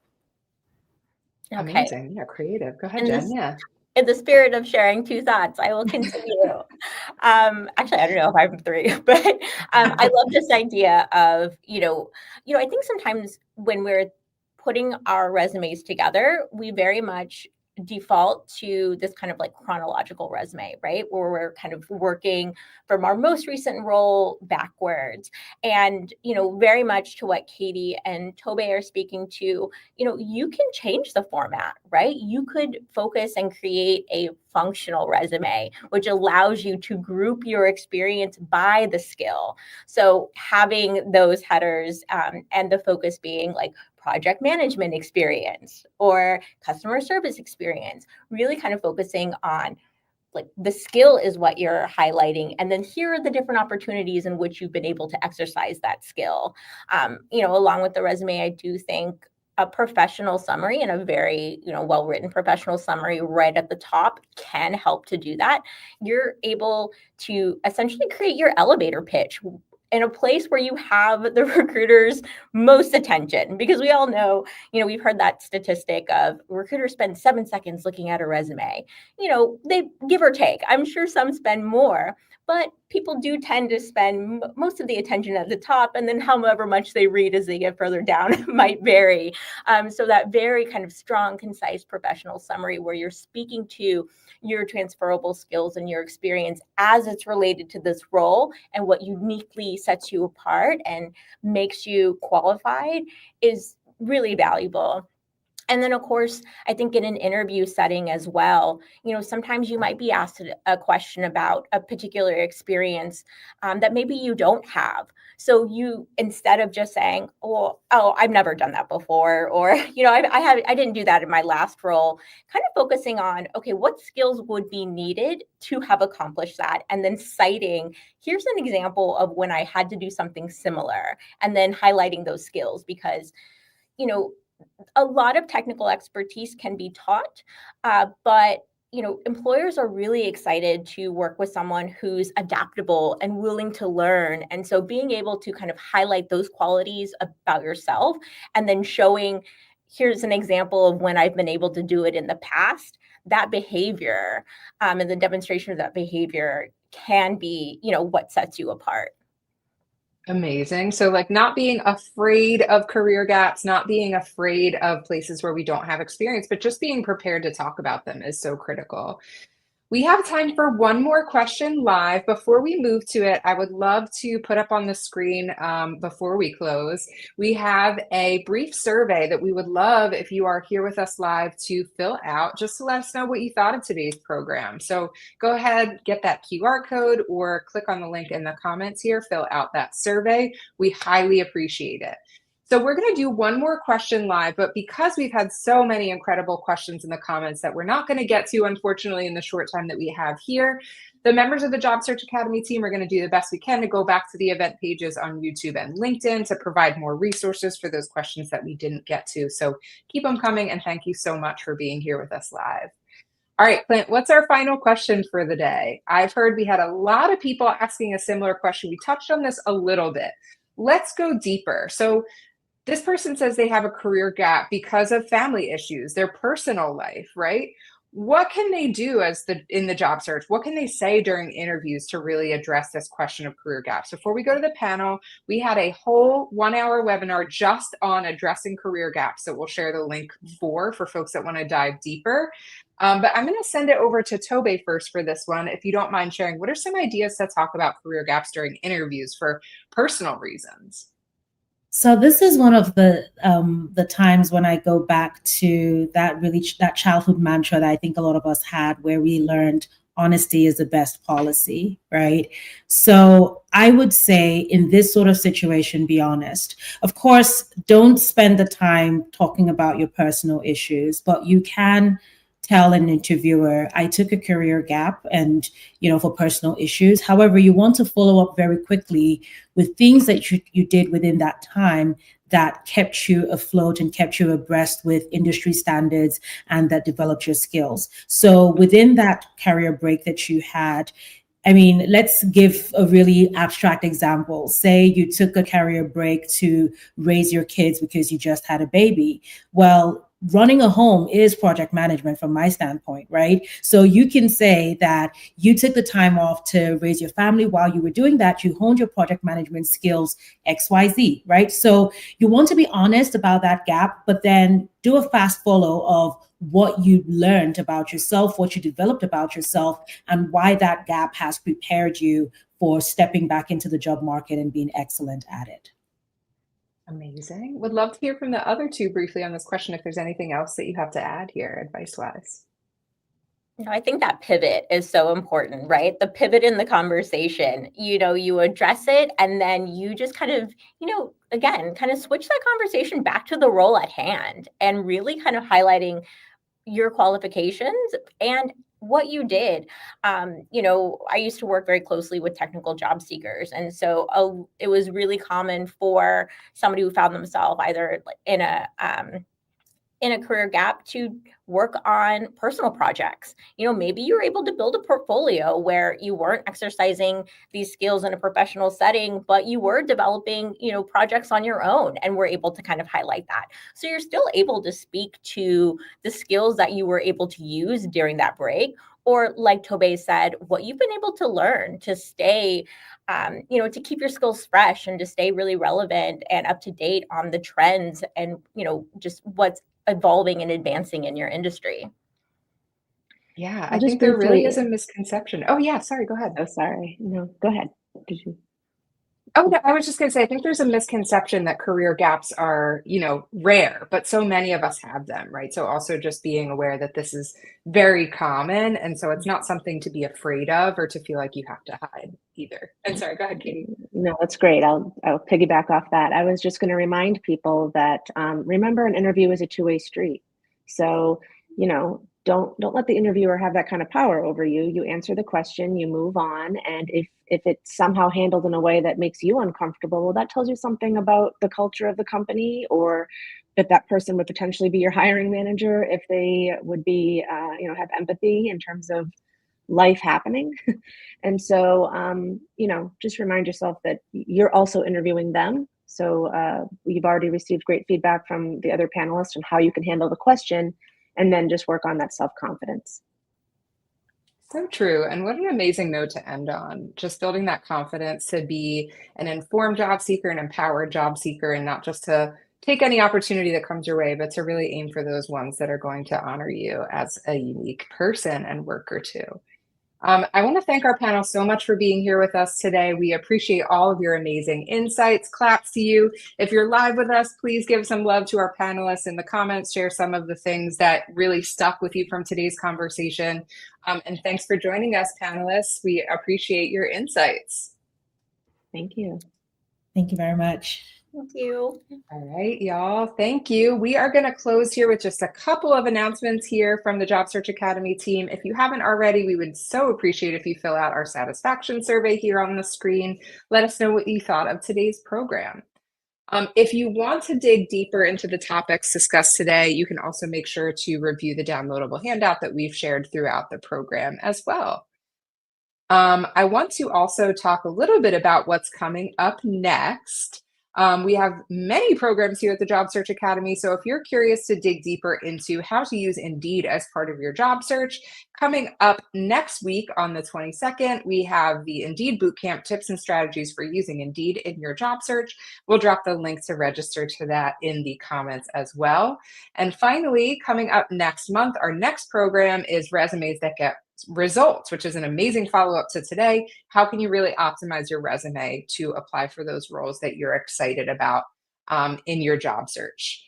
Okay. Amazing. Yeah, creative. Go ahead, Jenn. Yeah. In the spirit of sharing two thoughts, I will continue. Actually, I don't know if I have three, but I love this idea of, I think sometimes when we're putting our resumes together, we very much default to this kind of like chronological resume, right? Where we're kind of working from our most recent role backwards. And, very much to what Katie and Tobe are speaking to, you can change the format, right? You could focus and create a functional resume, which allows you to group your experience by the skill. So having those headers and the focus being like project management experience or customer service experience, really kind of focusing on like the skill is what you're highlighting. And then here are the different opportunities in which you've been able to exercise that skill. Along with the resume, I do think a professional summary and a very, well-written professional summary right at the top can help to do that. You're able to essentially create your elevator pitch in a place where you have the recruiter's most attention, because we all know, we've heard that statistic of recruiters spend 7 seconds looking at a resume. They give or take. I'm sure some spend more, but people do tend to spend most of the attention at the top, and then however much they read as they get further down might vary. So that very kind of strong, concise professional summary where you're speaking to your transferable skills and your experience as it's related to this role and what uniquely sets you apart and makes you qualified is really valuable. And then, of course, I think in an interview setting as well, sometimes you might be asked a question about a particular experience that maybe you don't have. So you, instead of just saying, oh, I've never done that before, or, I didn't do that in my last role, kind of focusing on, okay, what skills would be needed to have accomplished that? And then citing, here's an example of when I had to do something similar, and then highlighting those skills because, a lot of technical expertise can be taught, but employers are really excited to work with someone who's adaptable and willing to learn. And so being able to kind of highlight those qualities about yourself and then showing here's an example of when I've been able to do it in the past. That behavior and the demonstration of that behavior can be, what sets you apart. Amazing. So like not being afraid of career gaps, not being afraid of places where we don't have experience, but just being prepared to talk about them is so critical. We have time for one more question live. Before we move to it, I would love to put up on the screen before we close. We have a brief survey that we would love if you are here with us live to fill out, just to let us know what you thought of today's program. So go ahead, get that QR code or click on the link in the comments here, fill out that survey. We highly appreciate it. So we're going to do one more question live, but because we've had so many incredible questions in the comments that we're not going to get to, unfortunately, in the short time that we have here, the members of the Job Search Academy team are going to do the best we can to go back to the event pages on YouTube and LinkedIn to provide more resources for those questions that we didn't get to. So keep them coming, and thank you so much for being here with us live. All right, Clint, what's our final question for the day? I've heard we had a lot of people asking a similar question. We touched on this a little bit. Let's go deeper. So this person says they have a career gap because of family issues, their personal life, right? What can they do in the job search? What can they say during interviews to really address this question of career gaps? Before we go to the panel, we had a whole 1-hour webinar just on addressing career gaps that we'll share the link for folks that want to dive deeper. But I'm going to send it over to Tobe first for this one. If you don't mind sharing, what are some ideas to talk about career gaps during interviews for personal reasons? So this is one of the times when I go back to that childhood mantra that I think a lot of us had, where we learned honesty is the best policy, right? So I would say in this sort of situation, be honest. Of course, don't spend the time talking about your personal issues, but you can tell an interviewer, I took a career gap and, for personal issues. However, you want to follow up very quickly with things that you did within that time that kept you afloat and kept you abreast with industry standards and that developed your skills. So within that career break that you had, let's give a really abstract example. Say you took a career break to raise your kids because you just had a baby. Well, running a home is project management from my standpoint, right? So you can say that you took the time off to raise your family. While you were doing that, you honed your project management skills, XYZ, right? So you want to be honest about that gap, but then do a fast follow of what you learned about yourself, what you developed about yourself, and why that gap has prepared you for stepping back into the job market and being excellent at it. Amazing. Would love to hear from the other two briefly on this question, if there's anything else that you have to add here, advice-wise. I think that pivot is so important, right? The pivot in the conversation, you address it and then you just kind of, again, kind of switch that conversation back to the role at hand and really kind of highlighting your qualifications and what you did. I used to work very closely with technical job seekers. And so it was really common for somebody who found themselves either in a career gap to work on personal projects. Maybe you're able to build a portfolio where you weren't exercising these skills in a professional setting, but you were developing, projects on your own and were able to kind of highlight that. So you're still able to speak to the skills that you were able to use during that break, or like Tobe said, what you've been able to learn to stay to keep your skills fresh and to stay really relevant and up to date on the trends and, just what's evolving and advancing in your industry. Yeah, I think there really is a misconception. Oh yeah, sorry, go ahead. Oh, sorry. No, go ahead. Did you? Oh, no, I was just going to say, I think there's a misconception that career gaps are, rare, but so many of us have them, right? So also just being aware that this is very common. And so it's not something to be afraid of or to feel like you have to hide either. And sorry, go ahead, Katie. No, that's great. I'll piggyback off that. I was just going to remind people that, remember, an interview is a two-way street. So, don't let the interviewer have that kind of power over you. You answer the question, you move on. And if it's somehow handled in a way that makes you uncomfortable, well, that tells you something about the culture of the company, or if that person would potentially be your hiring manager, if they would be, have empathy in terms of life happening. And so, just remind yourself that you're also interviewing them. So we've already received great feedback from the other panelists on how you can handle the question, and then just work on that self-confidence. So true. And what an amazing note to end on. Just building that confidence to be an informed job seeker, an empowered job seeker, and not just to take any opportunity that comes your way, but to really aim for those ones that are going to honor you as a unique person and worker too. I want to thank our panel so much for being here with us today. We appreciate all of your amazing insights. Claps to you. If you're live with us, please give some love to our panelists in the comments, share some of the things that really stuck with you from today's conversation. And thanks for joining us, panelists. We appreciate your insights. Thank you. Thank you very much. Thank you. All right, y'all. Thank you. We are going to close here with just a couple of announcements here from the Job Search Academy team. If you haven't already, we would so appreciate if you fill out our satisfaction survey here on the screen. Let us know what you thought of today's program. If you want to dig deeper into the topics discussed today, you can also make sure to review the downloadable handout that we've shared throughout the program as well. I want to also talk a little bit about what's coming up next. We have many programs here at the Job Search Academy, so if you're curious to dig deeper into how to use Indeed as part of your job search, coming up next week on the 22nd, we have the Indeed Bootcamp Tips and Strategies for Using Indeed in Your Job Search. We'll drop the link to register to that in the comments as well. And finally, coming up next month, our next program is Resumes That Get Results, which is an amazing follow-up to today. How can you really optimize your resume to apply for those roles that you're excited about in your job search?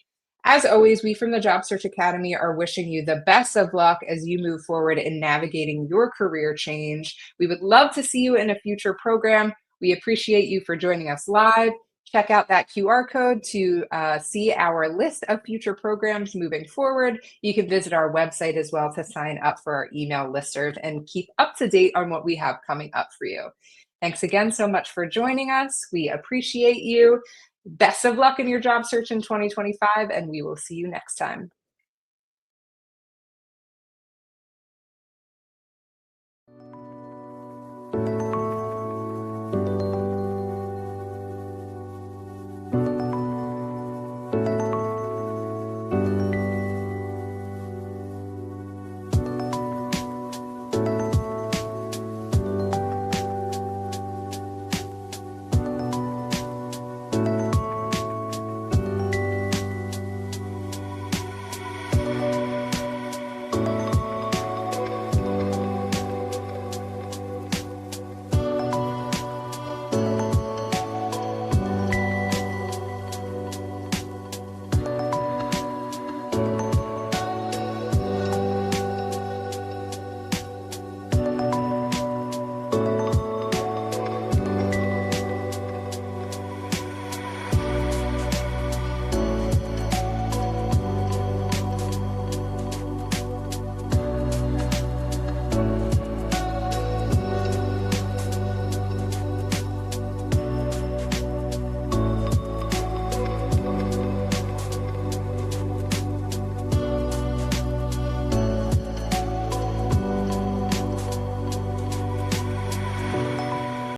As always, we from the Job Search Academy are wishing you the best of luck as you move forward in navigating your career change. We would love to see you in a future program. We appreciate you for joining us live. Check out that QR code to see our list of future programs moving forward. You can visit our website as well to sign up for our email listserv and keep up to date on what we have coming up for you. Thanks again so much for joining us. We appreciate you. Best of luck in your job search in 2025, and we will see you next time.